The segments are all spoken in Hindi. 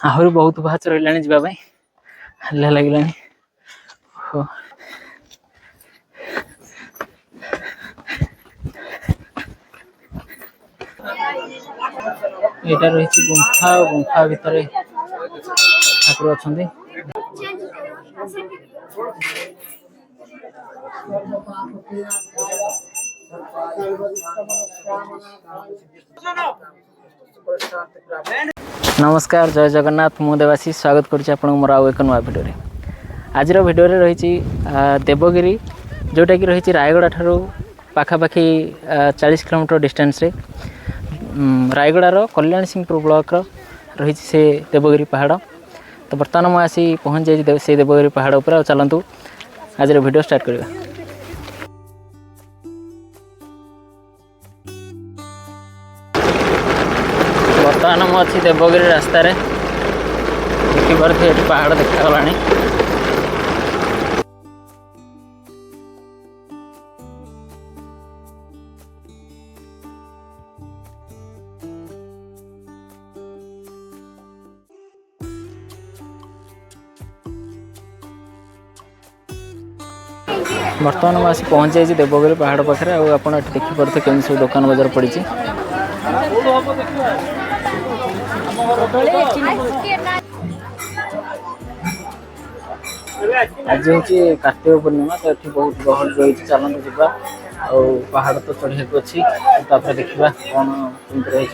आहरी बहुत बाच रहा जावाई हल्ला लगे यहाँ रही गुंफा गुंफा भितर ठाकुर अच्छा नमस्कार जय जगन्नाथ मु देवासी स्वागत करुच्ची आपन मोर आउ एक नुआ भिडियो आज भिडियो रही देवगिरी जोटा कि रही रायगड़ा ठारू पाखापाखि 40 किलोमीटर डिस्टेंस रे रायगड़ार कल्याण सिंहपुर ब्लॉक रही से देवगिरी पहाड़। तो बर्तमान मुझे आसी पहुँच जाइए से देवगिरी पहाड़ उपर चलतु आज भिडियो स्टार्ट करवा। बर्तमान मु अच्छी देवगिरी रास्तार देखिए पहाड़ देखा बर्तमान मैं आसी पहुँच जाइए देवगिरी पहाड़ पाखे आप देखिपे केमी सब दुकान बजार पड़ी। आज हूँ कार्तिक पूर्णिमा तो ये बहुत गहल रही चलते जावा पहाड़ तो चढ़ा अच्छी देखा कौन रही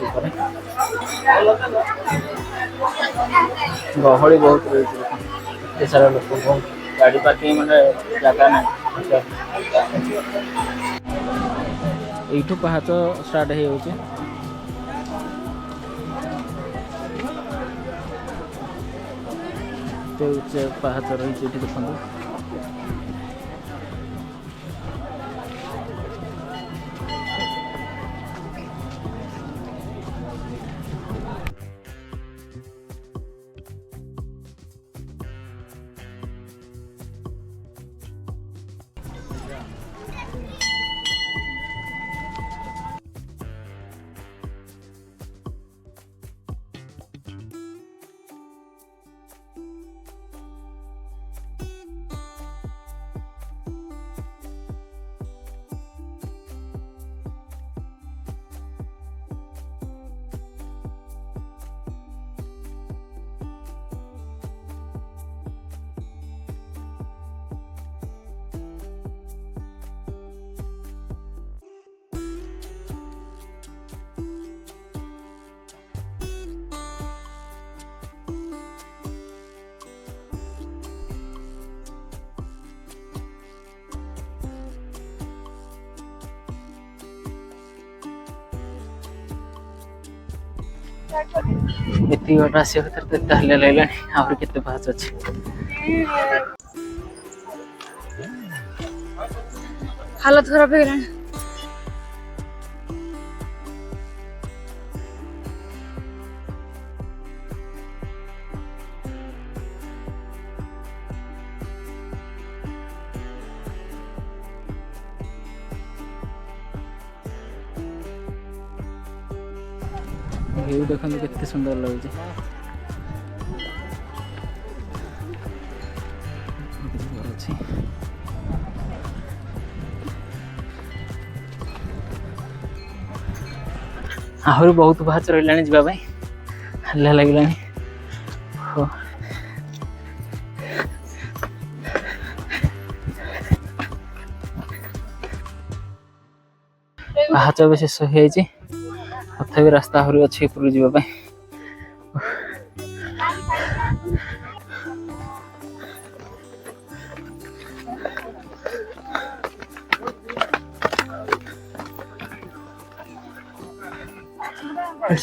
गहली बहुत रही सारा लोक बहुत गाड़ी पार्किंग मैंने जगह ना यू पहाच स्टार्ट हो पहाच रही देखो इतनी बड़ा आस हल्ला लगे आहरी केते पास अच्छे हालत खराब हो गया। व्यू देखो कितने सुंदर लगे आहरी बहुत बाच रहा जावाई हल्ला लगे पाहाच भी शेष हो तथा रास्ता आहरी अच्छी ऊपर जावाई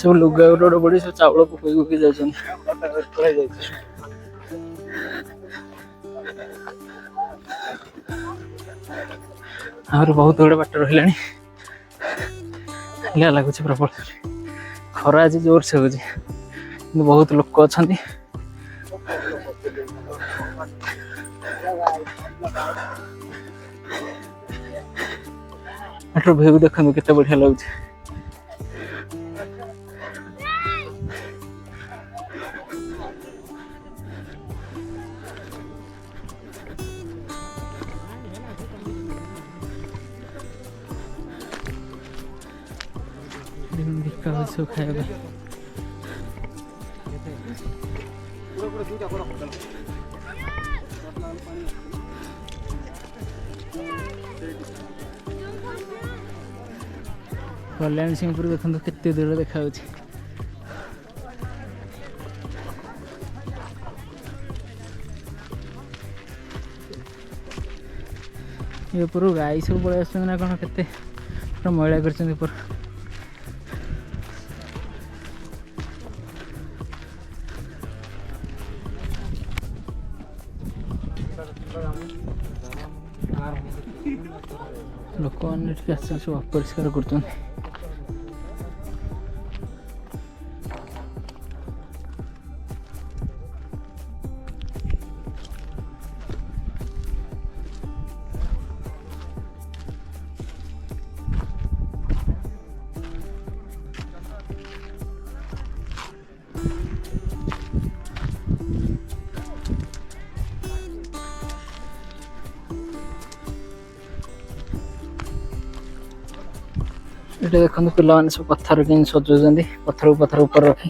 सब लुगा गोड़ बड़ी सब चावल पकई पकई जाऊँ आहरी बहुत गुड़े बाट रहा लगुच प्रबल खरा आज जोर से हो बहुत लोक अच्छा व्यू देखो केते बढ़िया लगे देखो बिका हो सब खाଇବା कल्याण सिंहपुर देखो केते दूर देखा ये ऊपर गाई सब पड़े आस ना कौन के मैला कर लोक मैंने सब अपरिष्कार कर ये देखो पिला सब पत्थर कि सजाऊँ पत्थर पत्थर ऊपर रखी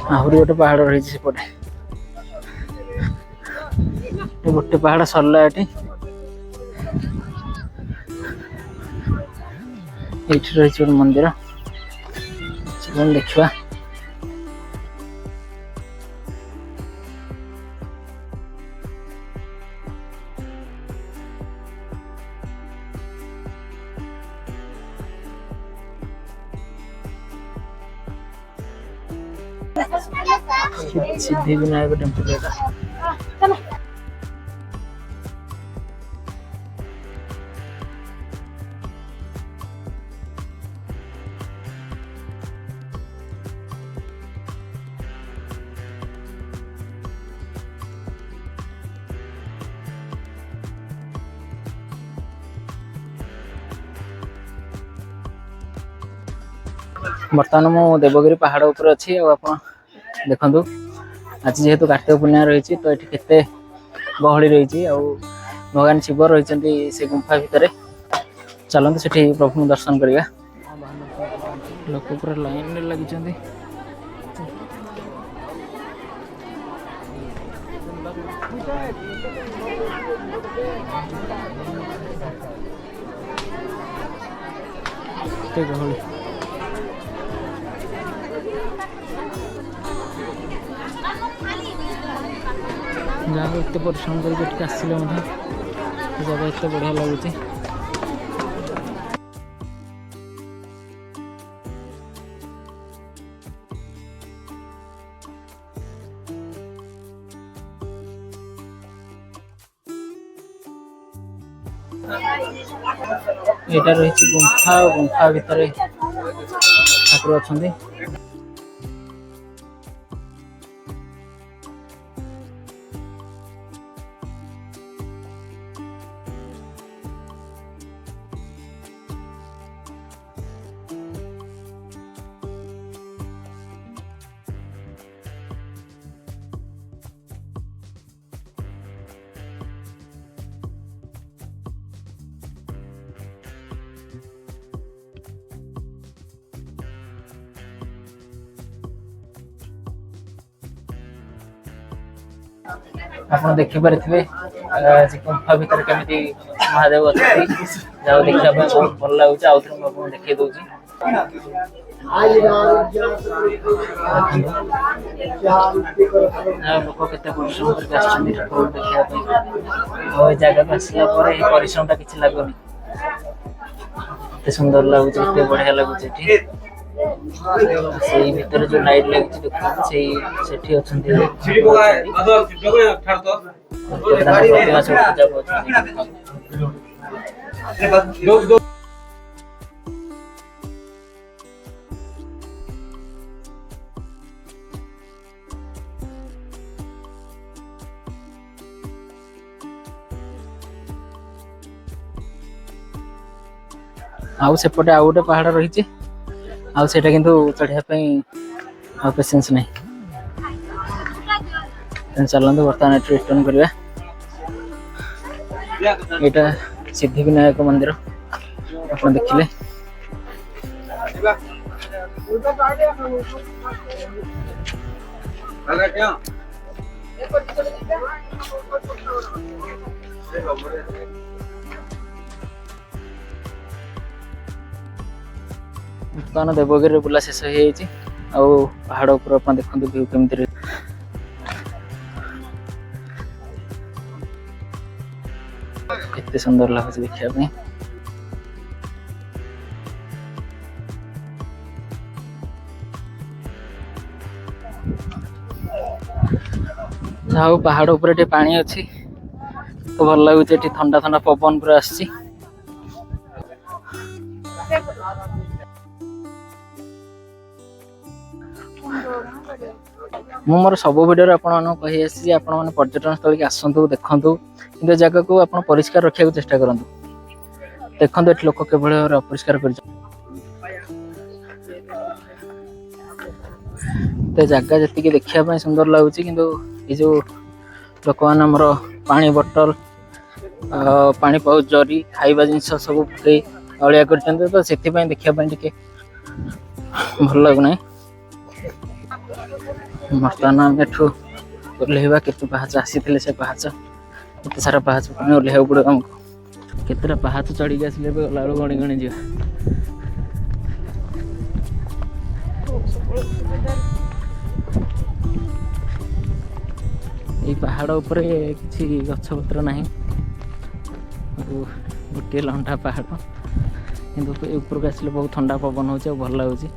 आहरी गोटे पहाड़ रही सेपटे गोटे पहाड़ सरला ये रही गोटे मंदिर देखा सिद्धि विनायक टेम्पल बर्तमान मु देवगिरी पहाड़ ऊपर अच्छी देखु आज जेहेतु कार्तिक पूर्णिमा रही तो ये केते गहली रही भगवान शिव रही से गुंफा भितर चलते से प्रभु दर्शन करवा लोक पूरा लाइन लगी गहली जहाँ एत परिश्रम करके आसले जगह एत बढ़िया लगुच यहाँ रही गुंफा गुंफा भितर ठाकुर अच्छा आप देखिपारे गुंफा भितर केमी महादेव अच्छा देखा बहुत भल लगुच आउ थे देखे दूसरी लोक के परिश्रम करके ठाकुर देखा जगह को आसला परिश्रम टा कि लगुनि सुंदर लगुच बढ़िया लगुच से भीतर जो लाइट लगी देखते आउ सेपटे आउ गोटे पहाड़ रही आउ सेटा किंतु चढ़ाई पेसेंस नहीं चलते बर्तमान रिटर्न करवा यहाँ सिद्धि विनायक मंदिर आप देखिले ବର୍ତ୍ତମାନ ଦେବଗିରିରେ ବୁଲା ଶେଷ ହେଇଯାଇଛି ଆଉ ପାହାଡ଼ ଉପରେ ଆପଣ ଦେଖନ୍ତୁ ଭିଉ କେମିତି କେତେ ସୁନ୍ଦର ଲାଗୁଛି ଦେଖିବା ପାଇଁ। ଆଉ ପାହାଡ଼ ଉପରେ ଟିକେ ପାଣି ଅଛି ତ ଭଲ ଲାଗୁଛି, ଏଠି ଥଣ୍ଡା ଥଣ୍ଡା ପବନ ପୁରା ଆସିଛି। ମୁଁ ମୋର ସବୁ ଭିଡ଼ିଓରେ ଆପଣମାନଙ୍କୁ କହି ଆସିଛି ଯେ ଆପଣମାନେ ପର୍ଯ୍ୟଟନ ସ୍ଥଳୀକି ଆସନ୍ତୁ, ଦେଖନ୍ତୁ, କିନ୍ତୁ ଏ ଜାଗାକୁ ଆପଣ ପରିଷ୍କାର ରଖିବାକୁ ଚେଷ୍ଟା କରନ୍ତୁ। ଦେଖନ୍ତୁ ଏଠି ଲୋକ କିଭଳି ଭାବରେ ଅପରିଷ୍କାର କରିଛନ୍ତି। ତ ଜାଗା ଯେତିକି ଦେଖିବା ପାଇଁ ସୁନ୍ଦର ଲାଗୁଛି, କିନ୍ତୁ ଏ ଯେଉଁ ଲୋକମାନେ ଆମର ପାଣି ବୋଟଲ, ପାଣି ପାଉଚ୍, ଜରି, ଖାଇବା ଜିନିଷ ସବୁ ପକେଇ ଅଳିଆ କରିଛନ୍ତି, ତ ସେଥିପାଇଁ ଦେଖିବା ପାଇଁ ଟିକେ ଭଲ ଲାଗୁନାହିଁ। ବର୍ତ୍ତମାନ ଆମେ ଏଠୁ ଓହ୍ଲେଇବା। କେତେ ପାହାଚ ଆସିଥିଲେ ସେ ପାହାଚ, ଏତେ ସାରା ପାହାଚ ପୁଣି ଓହ୍ଲେଇବାକୁ ପଡ଼ିବ ଆମକୁ। କେତେଟା ପାହାଚ ଚଢ଼ିକି ଆସିଲେ ଏବେ ଗଲାବେଳକୁ ଗଣି ଗଣି ଯିବା। ଏଇ ପାହାଡ଼ ଉପରେ କିଛି ଗଛପତ୍ର ନାହିଁ, ଗୋଟିଏ ଲଣ୍ଡା ପାହାଡ଼, କିନ୍ତୁ ଏ ଉପରକୁ ଆସିଲେ ବହୁତ ଥଣ୍ଡା ପବନ ହେଉଛି ଆଉ ଭଲ ଲାଗୁଛି।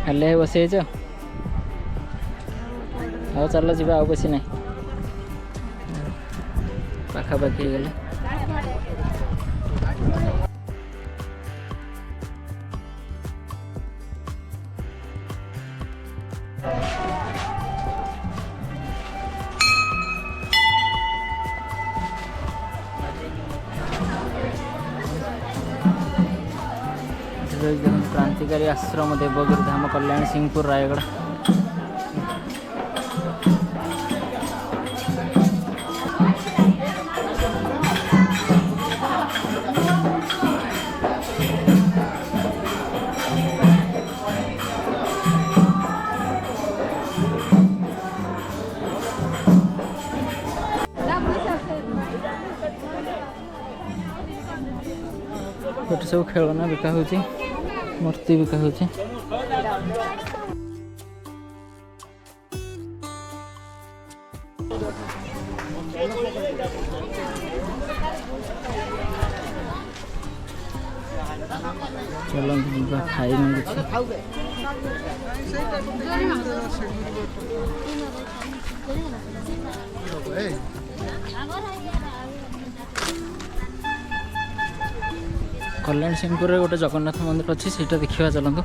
ହେଲେ ବସିଯାଇଛ, ଆଉ ଚାଲ ଯିବା, ଆଉ ବେଶୀ ନାହିଁ, ପାଖାପାଖି ହେଇଗଲେ। क्रांतिकारी आश्रम देवगिरी धाम कल्याण सिंहपुर रायगढ़। ये सब खेलना बिका होची, मूर्ति बिका होची। चलो खाई नहीं कल्याण सिंहपुर गोटे जगन्नाथ मंदिर अच्छी, देखा चलतु।